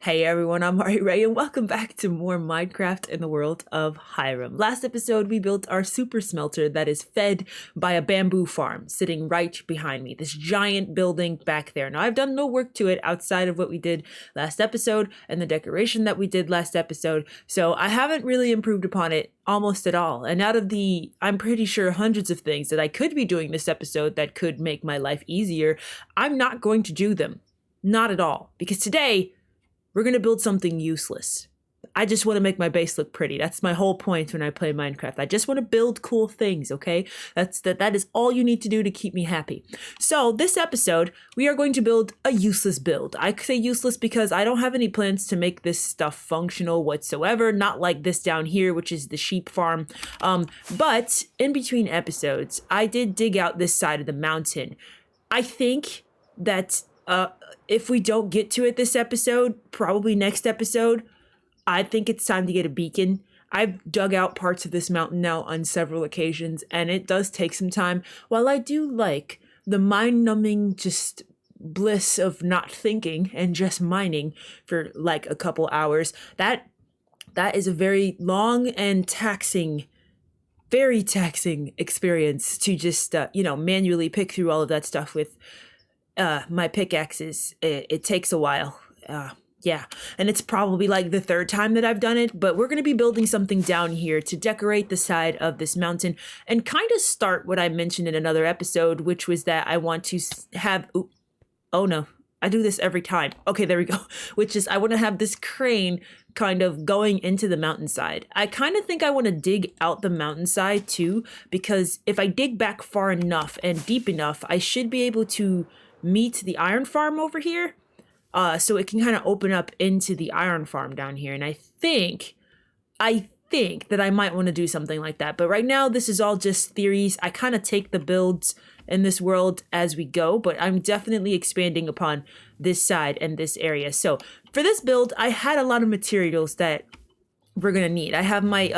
Hey everyone, I'm Ray, and welcome back to more Minecraft in the world of Hiram. Last episode, we built our super smelter that is fed by a bamboo farm sitting right behind me. This giant building back there. Now, I've done no work to it outside of what we did last episode and the decoration that we did last episode, so I haven't really improved upon it almost at all. And out of the, I'm pretty sure, hundreds of things that I could be doing this episode that could make my life easier, I'm not going to do them. Not at all. Because today, we're going to build something useless. I just want to make my base look pretty. That's my whole point when I play Minecraft. I just want to build cool things, okay? That is all you need to do to keep me happy. So this episode, we are going to build a useless build. I say useless because I don't have any plans to make this stuff functional whatsoever. Not like this down here, which is the sheep farm. But in between episodes, I did dig out this side of the mountain. I think that if we don't get to it this episode, probably next episode, I think it's time to get a beacon. I've dug out parts of this mountain now on several occasions, and it does take some time. While I do like the mind-numbing just bliss of not thinking and just mining for like a couple hours, that is a very long and very taxing experience to just, manually pick through all of that stuff with my pickaxes. It takes a while. Yeah, and it's probably like the third time that I've done it, but we're going to be building something down here to decorate the side of this mountain and kind of start what I mentioned in another episode, which was that I want to have, oh no, I do this every time. Okay, there we go. Which is I want to have this crane kind of going into the mountainside. I kind of think I want to dig out the mountainside too, because if I dig back far enough and deep enough, I should be able to meet the iron farm over here. So it can kind of open up into the iron farm down here. And I think that I might want to do something like that. But right now, this is all just theories. I kind of take the builds in this world as we go, but I'm definitely expanding upon this side and this area. So for this build, I had a lot of materials that we're gonna need. I have my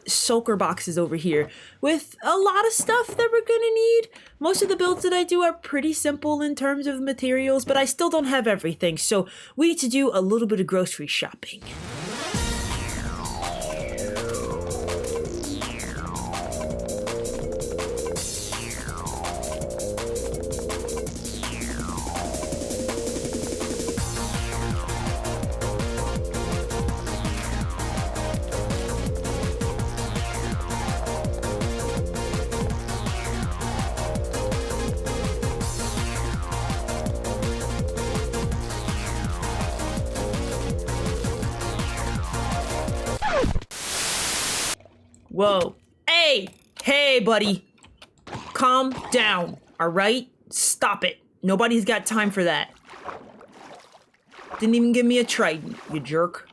shulker boxes over here with a lot of stuff that we're gonna need. Most of the builds that I do are pretty simple in terms of materials, but I still don't have everything, so we need to do a little bit of grocery shopping. Whoa. Hey, buddy. Calm down, all right? Stop it. Nobody's got time for that. Didn't even give me a trident, you jerk.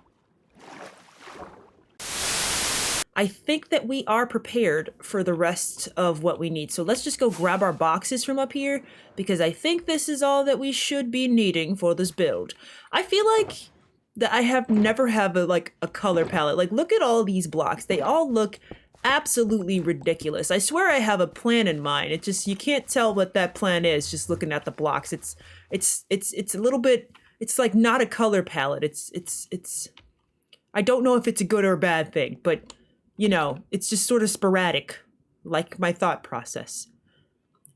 I think that we are prepared for the rest of what we need. So let's just go grab our boxes from up here, because I think this is all that we should be needing for this build. I feel like that I have never have a color palette. Like, look at all these blocks. They all look absolutely ridiculous. I swear I have a plan in mind. It just, you can't tell what that plan is just looking at the blocks. It's a little bit, it's like not a color palette. It's I don't know if it's a good or a bad thing, but you know, it's just sort of sporadic, like my thought process.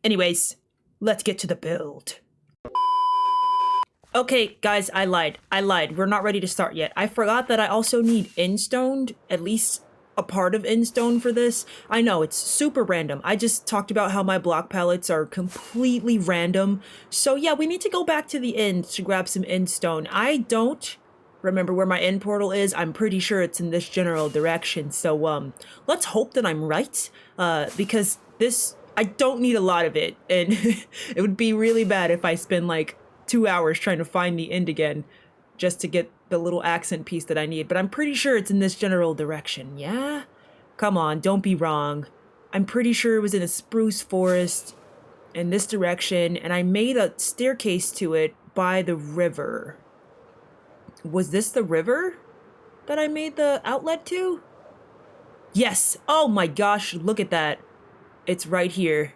Anyways, let's get to the build. Okay, guys, I lied. We're not ready to start yet. I forgot that I also need endstone, at least a part of endstone for this. I know, it's super random. I just talked about how my block palettes are completely random. So yeah, we need to go back to the end to grab some endstone. I don't remember where my end portal is. I'm pretty sure it's in this general direction. So let's hope that I'm right, because this, I don't need a lot of it. And it would be really bad if I spend like 2 hours trying to find the end again just to get the little accent piece that I need. But I'm pretty sure it's in this general direction, yeah? Come on, don't be wrong. I'm pretty sure it was in a spruce forest in this direction, and I made a staircase to it by the river. Was this the river that I made the outlet to? Yes! Oh my gosh, look at that. It's right here.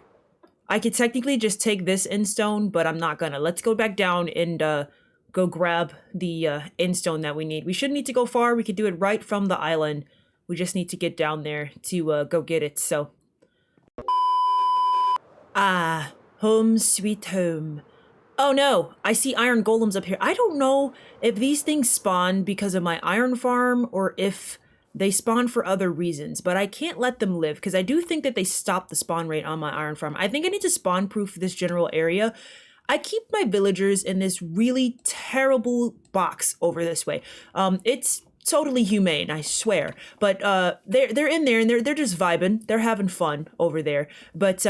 I could technically just take this in stone, but I'm not gonna. Let's go back down and go grab the endstone that we need. We shouldn't need to go far. We could do it right from the island. We just need to get down there to go get it. So, home sweet home. Oh no, I see iron golems up here. I don't know if these things spawn because of my iron farm or if they spawn for other reasons, but I can't let them live because I do think that they stop the spawn rate on my iron farm. I think I need to spawn proof this general area. I keep my villagers in this really terrible box over this way. It's totally humane, I swear. But they're in there and they're just vibing. They're having fun over there. But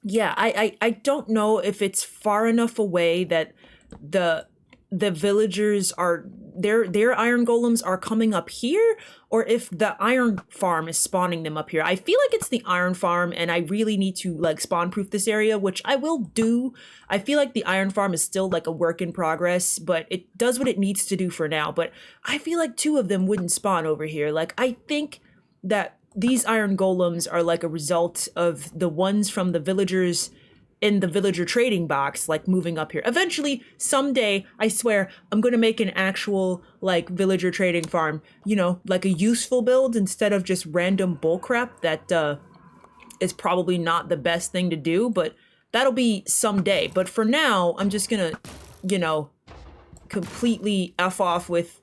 yeah, I don't know if it's far enough away that the villagers are their iron golems are coming up here, or if the iron farm is spawning them up here. I feel like it's the iron farm and I really need to like spawn proof this area, which I will do. I feel like the iron farm is still like a work in progress, but it does what it needs to do for now. But I feel like two of them wouldn't spawn over here. Like I think that these iron golems are like a result of the ones from the villagers in the villager trading box, like moving up here. Eventually, someday, I swear, I'm gonna make an actual like villager trading farm, you know, like a useful build instead of just random bullcrap that is probably not the best thing to do, but that'll be someday. But for now, I'm just gonna, you know, completely F off with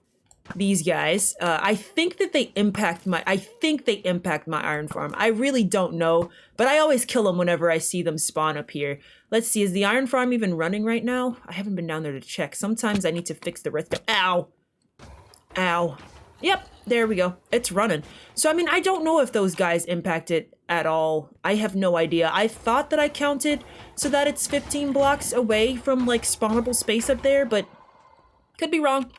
these guys. I think that they impact my iron farm. I really don't know, but I always kill them whenever I see them spawn up here. Let's see, is the iron farm even running right now? I haven't been down there to check. Sometimes I need to fix the redstone. Ow! Ow. Yep, there we go. It's running. So, I mean, I don't know if those guys impact it at all. I have no idea. I thought that I counted so that it's 15 blocks away from, like, spawnable space up there, but could be wrong.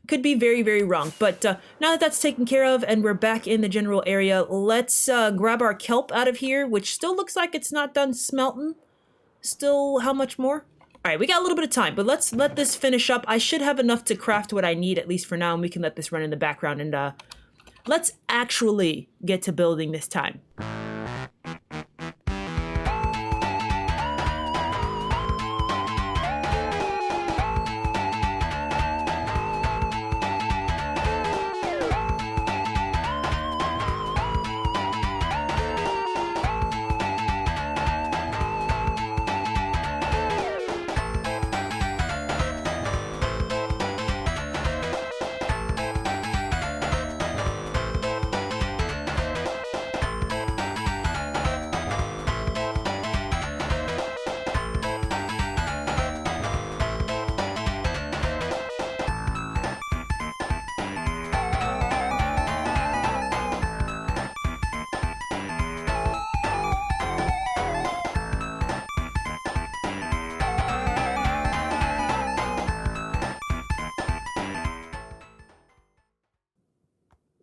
Could be very, very wrong. But now that that's taken care of and we're back in the general area, let's grab our kelp out of here, which still looks like it's not done smelting. Still, how much more? All right, we got a little bit of time, but let's let this finish up. I should have enough to craft what I need, at least for now, and we can let this run in the background. And let's actually get to building this time.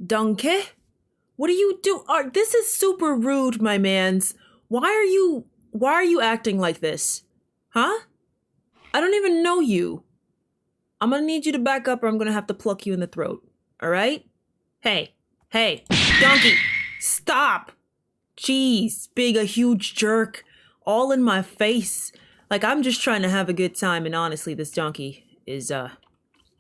Donkey? What do you do? This is super rude, my mans. Why are you acting like this? Huh? I don't even know you. I'm gonna need you to back up or I'm gonna have to pluck you in the throat. Alright? Hey, donkey, stop! Jeez, big a huge jerk. All in my face. Like, I'm just trying to have a good time, and honestly, this donkey is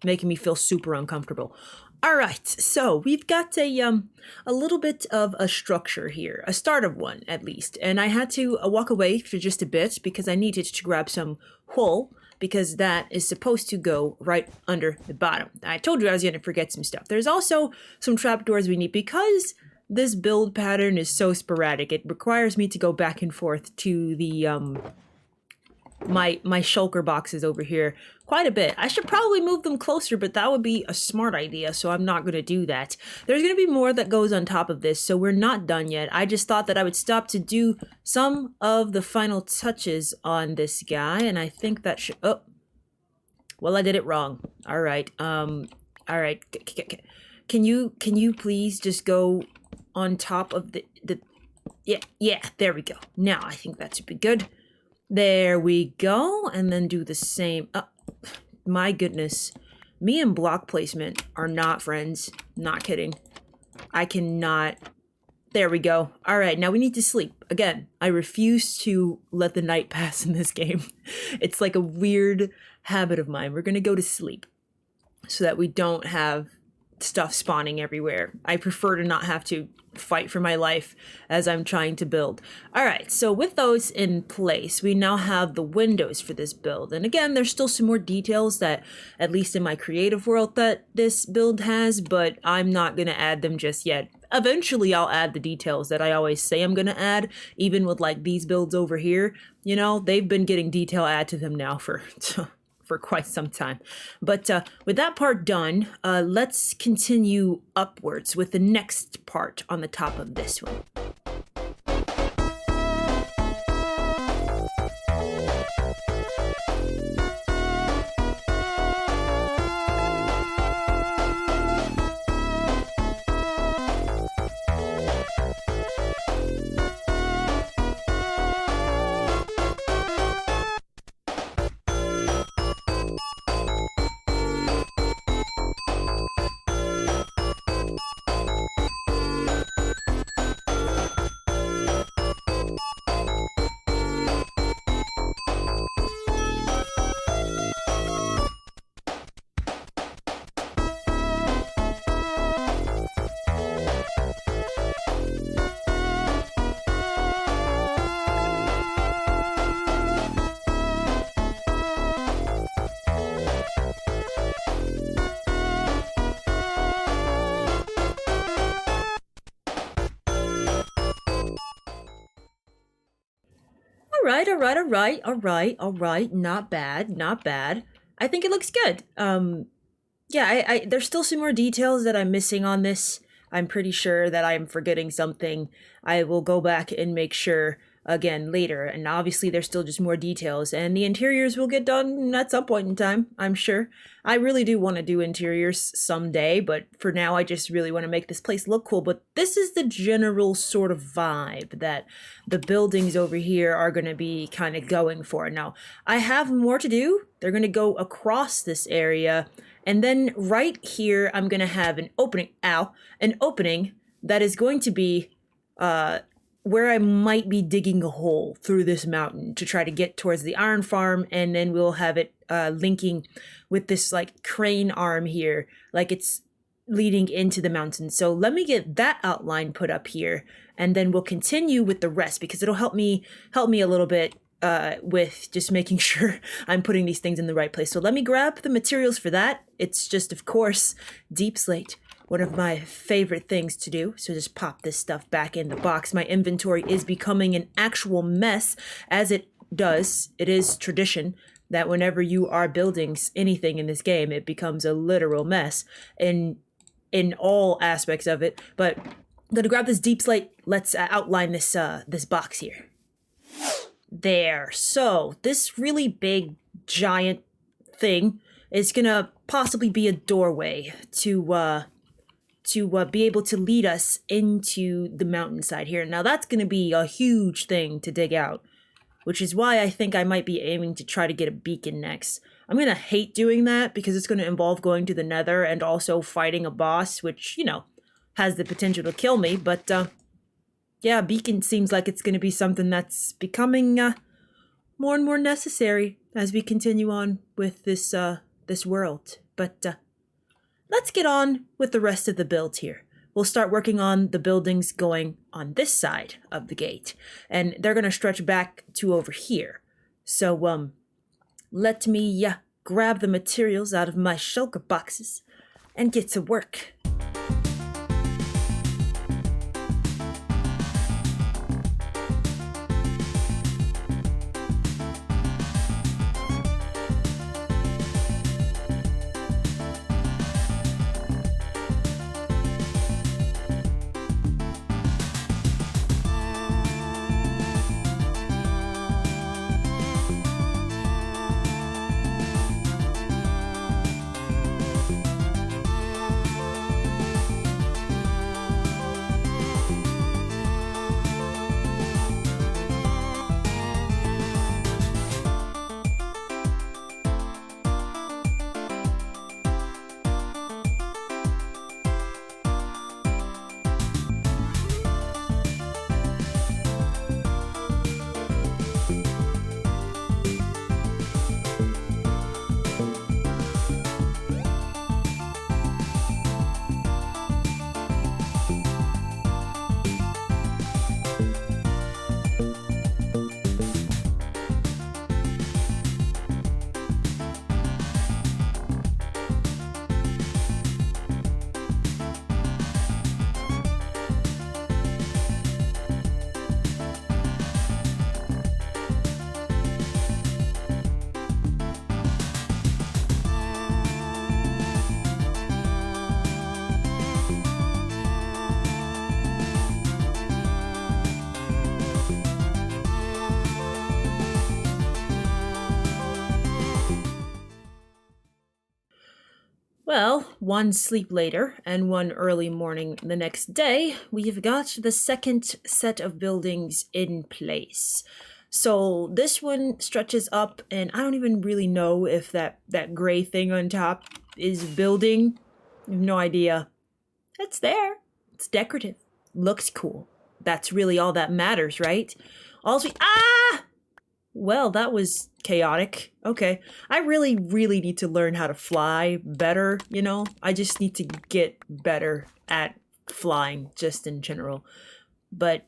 making me feel super uncomfortable. All right, so we've got a little bit of a structure here, a start of one at least, and I had to walk away for just a bit because I needed to grab some wool because that is supposed to go right under the bottom. I told you I was going to forget some stuff. There's also some trapdoors we need because this build pattern is so sporadic. It requires me to go back and forth to the my shulker boxes over here quite a bit. I should probably move them closer, but that would be a smart idea, so I'm not going to do that. There's going to be more that goes on top of this, so we're not done yet. I just thought that I would stop to do some of the final touches on this guy, and I think that should... Oh, well, I did it wrong. All right. All right. Can you please just go on top of the... Yeah, there we go. Now I think that should be good. There we go, and then do the same. My goodness. Me and block placement are not friends. Not kidding. I cannot. There we go. All right, now we need to sleep. Again, I refuse to let the night pass in this game. It's like a weird habit of mine. We're going to go to sleep so that we don't have stuff spawning everywhere. I prefer to not have to fight for my life as I'm trying to build. All right, so with those in place, we now have the windows for this build. And again, there's still some more details that, at least in my creative world, that this build has, but I'm not going to add them just yet. Eventually, I'll add the details that I always say I'm going to add, even with like these builds over here. You know, they've been getting detail add to them now for quite some time. But with that part done, let's continue upwards with the next part on the top of this one. All right. Not bad, not bad. I think it looks good. Yeah, I there's still some more details that I'm missing on this. I'm pretty sure that I'm forgetting something. I will go back and make sure again later. And obviously there's still just more details, and the interiors will get done at some point in time, I'm sure. I really do want to do interiors someday, but for now I just really want to make this place look cool. But this is the general sort of vibe that the buildings over here are going to be kind of going for. Now, I have more to do. They're going to go across this area, and then right here I'm going to have an opening that is going to be where I might be digging a hole through this mountain to try to get towards the iron farm, and then we'll have it linking with this like crane arm here, like it's leading into the mountain. So let me get that outline put up here, and then we'll continue with the rest, because it'll help me a little bit with just making sure I'm putting these things in the right place. So let me grab the materials for that. It's just, of course, deep slate. One of my favorite things to do. So just pop this stuff back in the box. My inventory is becoming an actual mess, as it does. It is tradition that whenever you are building anything in this game, it becomes a literal mess in all aspects of it. But I'm gonna grab this deep slate. Let's outline this this box here. There. So this really big giant thing is gonna possibly be a doorway to be able to lead us into the mountainside here. Now that's going to be a huge thing to dig out, which is why I think I might be aiming to try to get a beacon next. I'm going to hate doing that because it's going to involve going to the nether and also fighting a boss, which, you know, has the potential to kill me. But yeah, beacon seems like it's going to be something that's becoming more and more necessary as we continue on with this this world. But let's get on with the rest of the build here. We'll start working on the buildings going on this side of the gate, and they're going to stretch back to over here. So let me grab the materials out of my shulker boxes and get to work. Well, one sleep later and one early morning the next day, we've got the second set of buildings in place. So this one stretches up, and I don't even really know if that gray thing on top is building. I have no idea. It's there. It's decorative. Looks cool. That's really all that matters, right? Also, well, that was chaotic. Okay. I really, really need to learn how to fly better, you know? I just need to get better at flying, just in general. But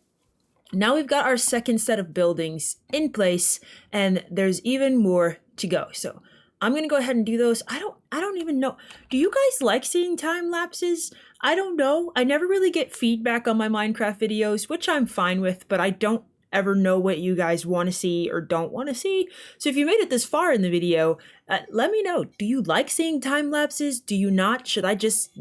now we've got our second set of buildings in place, and there's even more to go. So I'm gonna go ahead and do those. I don't even know. Do you guys like seeing time lapses? I don't know. I never really get feedback on my Minecraft videos, which I'm fine with, but I don't ever know what you guys want to see or don't want to see. So if you made it this far in the video, let me know. Do you like seeing time lapses? Do you not? Should I just,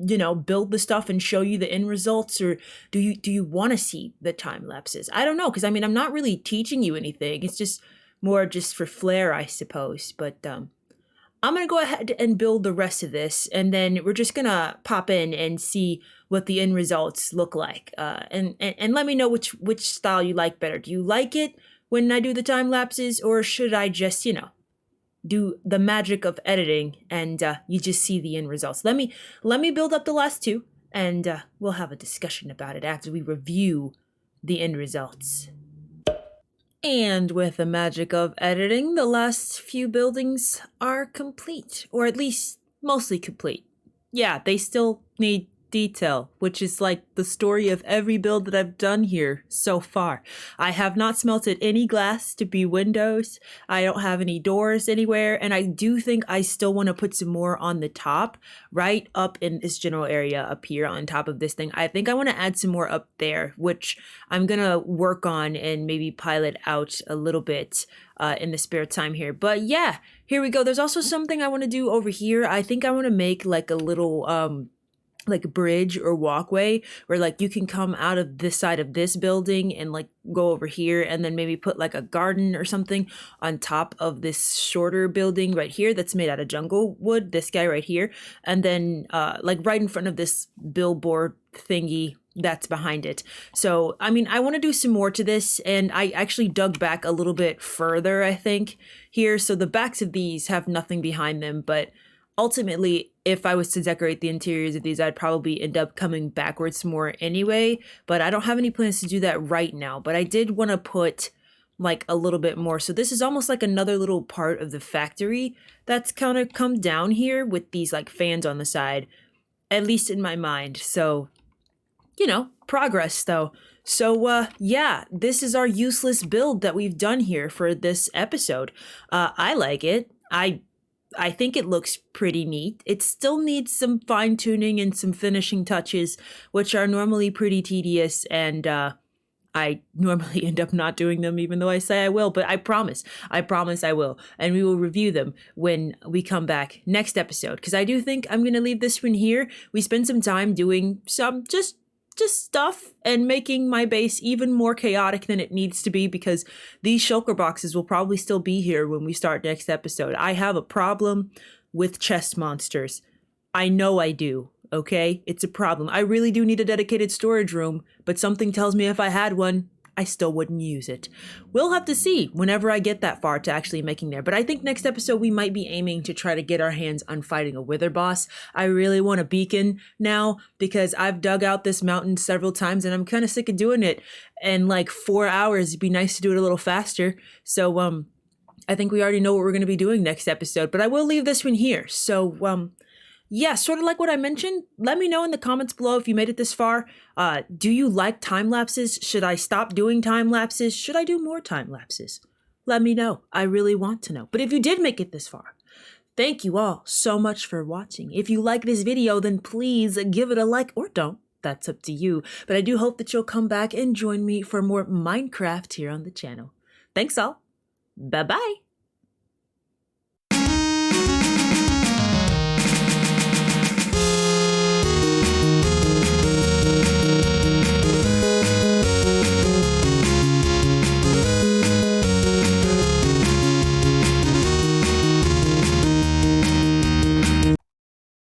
build the stuff and show you the end results, or do you want to see the time lapses? I don't know, because I mean, I'm not really teaching you anything. It's just more just for flair, I suppose. But I'm going to go ahead and build the rest of this, and then we're just going to pop in and see what the end results look like. And let me know which style you like better. Do you like it when I do the time lapses, or should I just, do the magic of editing and you just see the end results? Let me build up the last two, and we'll have a discussion about it after we review the end results. And with the magic of editing, the last few buildings are complete, or at least mostly complete. Yeah, they still need detail, which is like the story of every build that I've done here so far. I have not smelted any glass to be windows. I don't have any doors anywhere, and I do think I still want to put some more on the top, right up in this general area up here on top of this thing. I think I want to add some more up there, which I'm gonna work on and maybe pilot out a little bit in the spare time here. But yeah, here we go. There's also something I want to do over here. I think I want to make like a little like bridge or walkway where like you can come out of this side of this building and like go over here, and then maybe put like a garden or something on top of this shorter building right here that's made out of jungle wood, this guy right here, and then like right in front of this billboard thingy that's behind it. So I mean, I want to do some more to this, and I actually dug back a little bit further, I think, here. So the backs of these have nothing behind them, but ultimately, if I was to decorate the interiors of these, I'd probably end up coming backwards more anyway, but I don't have any plans to do that right now. But I did want to put like a little bit more. So this is almost like another little part of the factory that's kind of come down here with these like fans on the side, at least in my mind. So, progress though. So yeah, this is our useless build that we've done here for this episode. I like it. I think it looks pretty neat. It still needs some fine tuning and some finishing touches, which are normally pretty tedious, and I normally end up not doing them even though I say I will, but I promise I will. And we will review them when we come back next episode, because I do think I'm going to leave this one here. We spend some time doing some just stuff and making my base even more chaotic than it needs to be, because these shulker boxes will probably still be here when we start next episode. I have a problem with chest monsters. I know I do, okay? It's a problem. I really do need a dedicated storage room, but something tells me if I had one, I still wouldn't use it. We'll have to see whenever I get that far to actually making there. But I think next episode we might be aiming to try to get our hands on fighting a wither boss. I really want a beacon now, because I've dug out this mountain several times and I'm kind of sick of doing it in like 4 hours. It'd be nice to do it a little faster. So I think we already know what we're going to be doing next episode, but I will leave this one here. So yeah, sort of like what I mentioned. Let me know in the comments below if you made it this far. Do you like time lapses? Should I stop doing time lapses? Should I do more time lapses? Let me know. I really want to know. But if you did make it this far, thank you all so much for watching. If you like this video, then please give it a like, or don't. That's up to you. But I do hope that you'll come back and join me for more Minecraft here on the channel. Thanks all. Bye-bye.